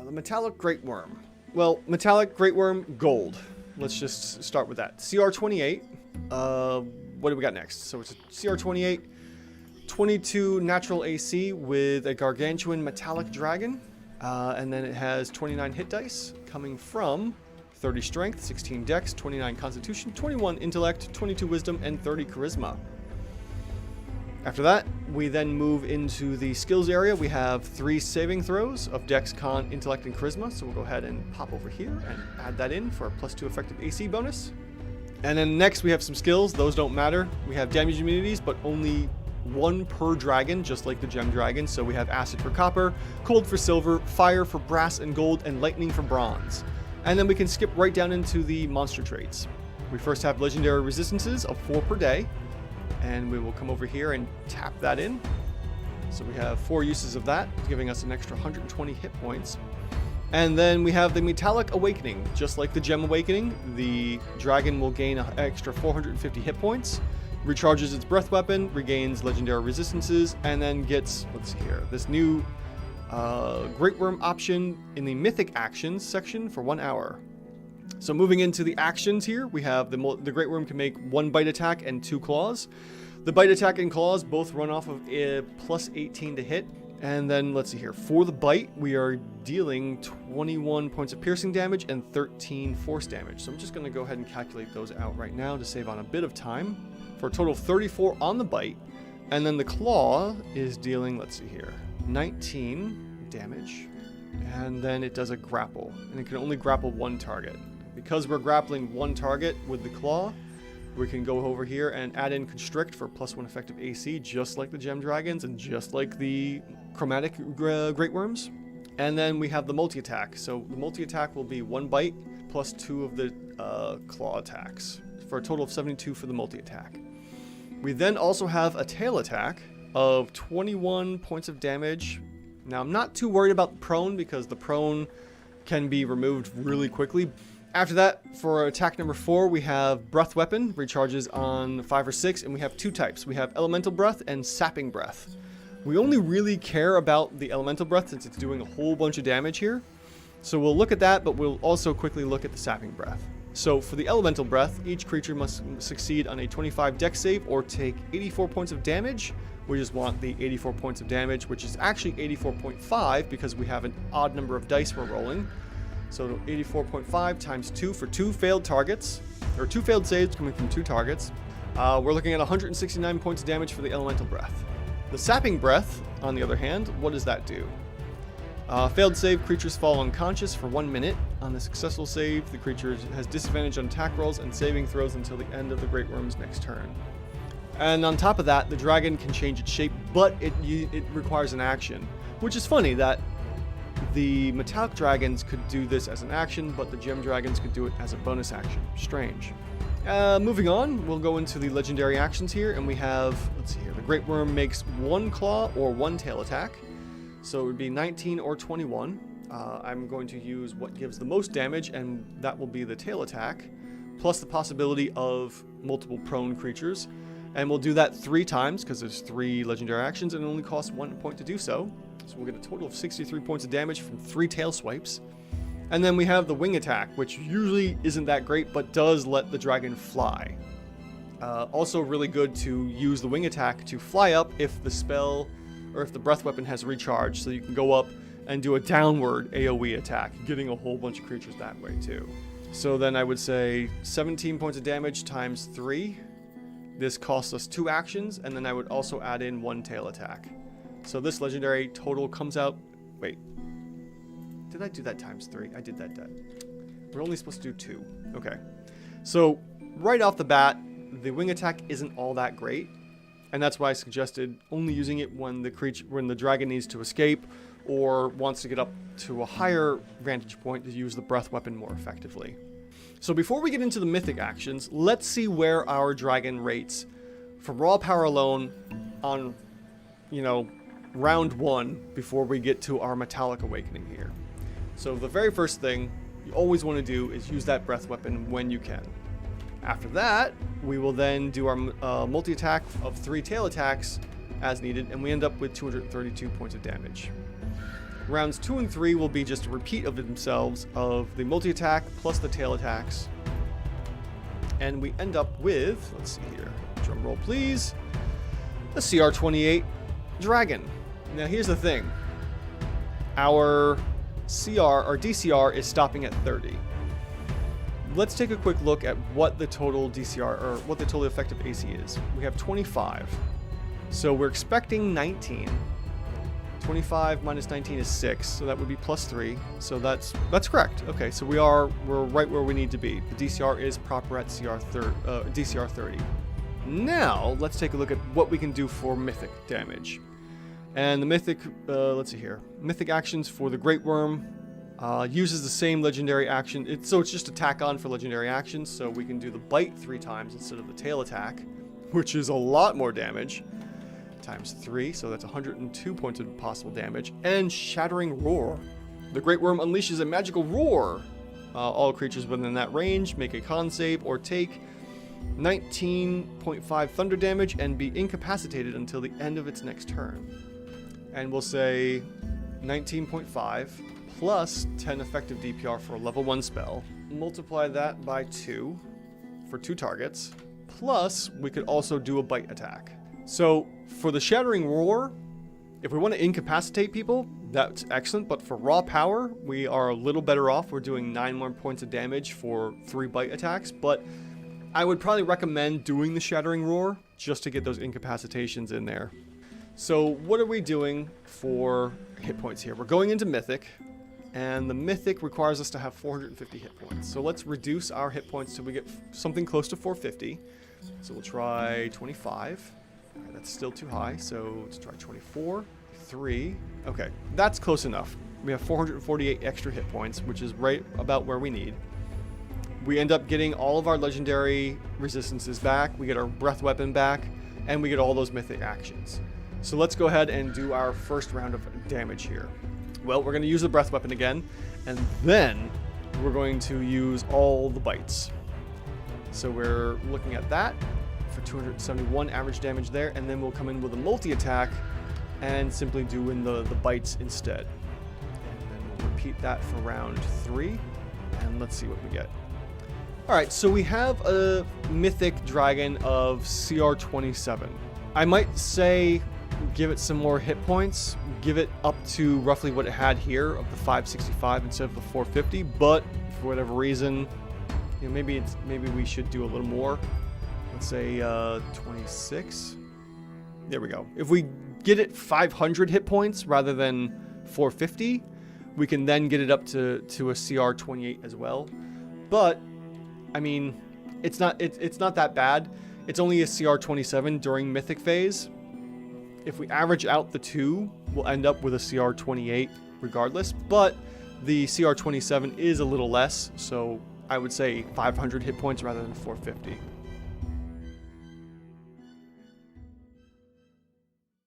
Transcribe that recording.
The Metallic Greatwyrm. Well, Metallic Greatwyrm Gold. Let's just start with that. CR28. What do we got next? So it's a CR28, 22 natural AC with a gargantuan metallic dragon. And then it has 29 hit dice coming from 30 strength, 16 dex, 29 constitution, 21 intellect, 22 wisdom, and 30 charisma. After that, we then move into the skills area. We have 3 saving throws of dex, con, intellect, and charisma. So we'll go ahead and pop over here and add that in for a +2 effective AC bonus. And then next we have some skills. Those don't matter. We have damage immunities, but only 1 per dragon, just like the gem dragon. So we have acid for copper, cold for silver, fire for brass and gold, and lightning for bronze. And then we can skip right down into the monster traits. We first have legendary resistances of 4 per day. And we will come over here and tap that in. So we have 4 uses of that, giving us an extra 120 hit points. And then we have the Metallic Awakening. Just like the Gem Awakening, the dragon will gain an extra 450 hit points, recharges its breath weapon, regains legendary resistances, and then gets, let's see here, this new Greatwyrm option in the Mythic Actions section for 1 hour. So moving into the actions here, we have the Greatwyrm can make 1 bite attack and 2 claws. The bite attack and claws both run off of a +18 to hit. And then let's see here, for the bite, we are dealing 21 points of piercing damage and 13 force damage. So I'm just going to go ahead and calculate those out right now to save on a bit of time. For a total of 34 on the bite. And then the claw is dealing, let's see here, 19 damage. And then it does a grapple, and it can only grapple 1 target. Because we're grappling 1 target with the claw, we can go over here and add in Constrict for +1 effective AC, just like the Gem Dragons and just like the Chromatic Greatwyrms. And then we have the multi-attack. So the multi-attack will be 1 bite plus 2 of the claw attacks, for a total of 72 for the multi-attack. We then also have a tail attack of 21 points of damage. Now, I'm not too worried about the prone because the prone can be removed really quickly. After that, for attack number 4, we have Breath Weapon, recharges on 5 or 6, and we have 2 types. We have Elemental Breath and Sapping Breath. We only really care about the Elemental Breath since it's doing a whole bunch of damage here. So we'll look at that, but we'll also quickly look at the Sapping Breath. So for the Elemental Breath, each creature must succeed on a 25 dex save or take 84 points of damage. We just want the 84 points of damage, which is actually 84.5 because we have an odd number of dice we're rolling. So 84.5 times 2 for 2 failed targets, or 2 failed saves coming from 2 targets. We're looking at 169 points of damage for the Elemental Breath. The Sapping Breath, on the other hand, what does that do? Failed save, creatures fall unconscious for 1 minute. On the successful save, the creature has disadvantage on attack rolls and saving throws until the end of the Greatwyrm's next turn. And on top of that, the dragon can change its shape, but it requires an action, which is funny that the Metallic Dragons could do this as an action, but the Gem Dragons could do it as a bonus action. Strange. Moving on, we'll go into the legendary actions here, and we have, let's see here, the Greatwyrm makes 1 claw or 1 tail attack. So it would be 19 or 21. I'm going to use what gives the most damage, and that will be the tail attack, plus the possibility of multiple prone creatures. And we'll do that 3 times, because there's 3 legendary actions, and it only costs 1 point to do so. So we'll get a total of 63 points of damage from 3 tail swipes. And then we have the wing attack, which usually isn't that great, but does let the dragon fly. Also really good to use the wing attack to fly up if the spell, or if the breath weapon has recharged, so you can go up and do a downward AoE attack, getting a whole bunch of creatures that way too. So then I would say 17 points of damage times 3. This costs us 2 actions, and then I would also add in 1 tail attack. So this legendary total comes out... Wait. Did I do that times 3? I did that. We're only supposed to do 2. Okay. So right off the bat, the wing attack isn't all that great. And that's why I suggested only using it when the dragon needs to escape or wants to get up to a higher vantage point to use the breath weapon more effectively. So before we get into the mythic actions, let's see where our dragon rates from raw power alone on, round 1 before we get to our Metallic Awakening here. So the very first thing you always want to do is use that breath weapon when you can. After that, we will then do our multi-attack of 3 tail attacks as needed, and we end up with 232 points of damage. Rounds 2 and 3 will be just a repeat of themselves of the multi-attack plus the tail attacks. And we end up with, let's see here, drum roll please, a CR28 Dragon. Now here's the thing. Our DCR is stopping at 30. Let's take a quick look at what the total DCR, or what the total effective AC is. We have 25. So we're expecting 19. 25 minus 19 is 6, so that would be plus 3. So that's correct. Okay, so we're right where we need to be. The DCR is proper at DCR 30. Now, let's take a look at what we can do for mythic damage. And the mythic, let's see here. Mythic actions for the Greatwyrm uses the same legendary action. So it's just a tack on for legendary actions. So we can do the bite 3 times instead of the tail attack, which is a lot more damage. Times 3, so that's 102 points of possible damage. And Shattering Roar. The Greatwyrm unleashes a magical roar. All creatures within that range make a con save or take 19.5 thunder damage and be incapacitated until the end of its next turn. And we'll say 19.5 plus 10 effective DPR for a level 1 spell. Multiply that by 2 for 2 targets. Plus, we could also do a bite attack. So, for the Shattering Roar, if we want to incapacitate people, that's excellent. But for raw power, we are a little better off. We're doing 9 more points of damage for 3 bite attacks. But I would probably recommend doing the Shattering Roar just to get those incapacitations in there. So what are we doing for hit points here? We're going into Mythic, and the Mythic requires us to have 450 hit points. So let's reduce our hit points till we get something close to 450. So we'll try 25. Right, that's still too high, so let's try 24. 3. Okay, that's close enough. We have 448 extra hit points, which is right about where we need. We end up getting all of our legendary resistances back, we get our breath weapon back, and we get all those mythic actions. So let's go ahead and do our first round of damage here. Well, we're going to use the breath weapon again, and then we're going to use all the bites. So we're looking at that for 271 average damage there, and then we'll come in with a multi-attack and simply do in the bites instead. And then we'll repeat that for round 3, and let's see what we get. Alright, so we have a mythic dragon of CR27. I might say give it some more hit points, give it up to roughly what it had here of the 565 instead of the 450, but for whatever reason, you know, maybe we should do a little more. Let's say 26. There we go. If we get it 500 hit points rather than 450, we can then get it up to a CR 28 as well. But I mean, it's not that bad. It's only a CR 27 during Mythic phase. If we average out the two, we'll end up with a CR 28 regardless. But the CR 27 is a little less, so I would say 500 hit points rather than 450.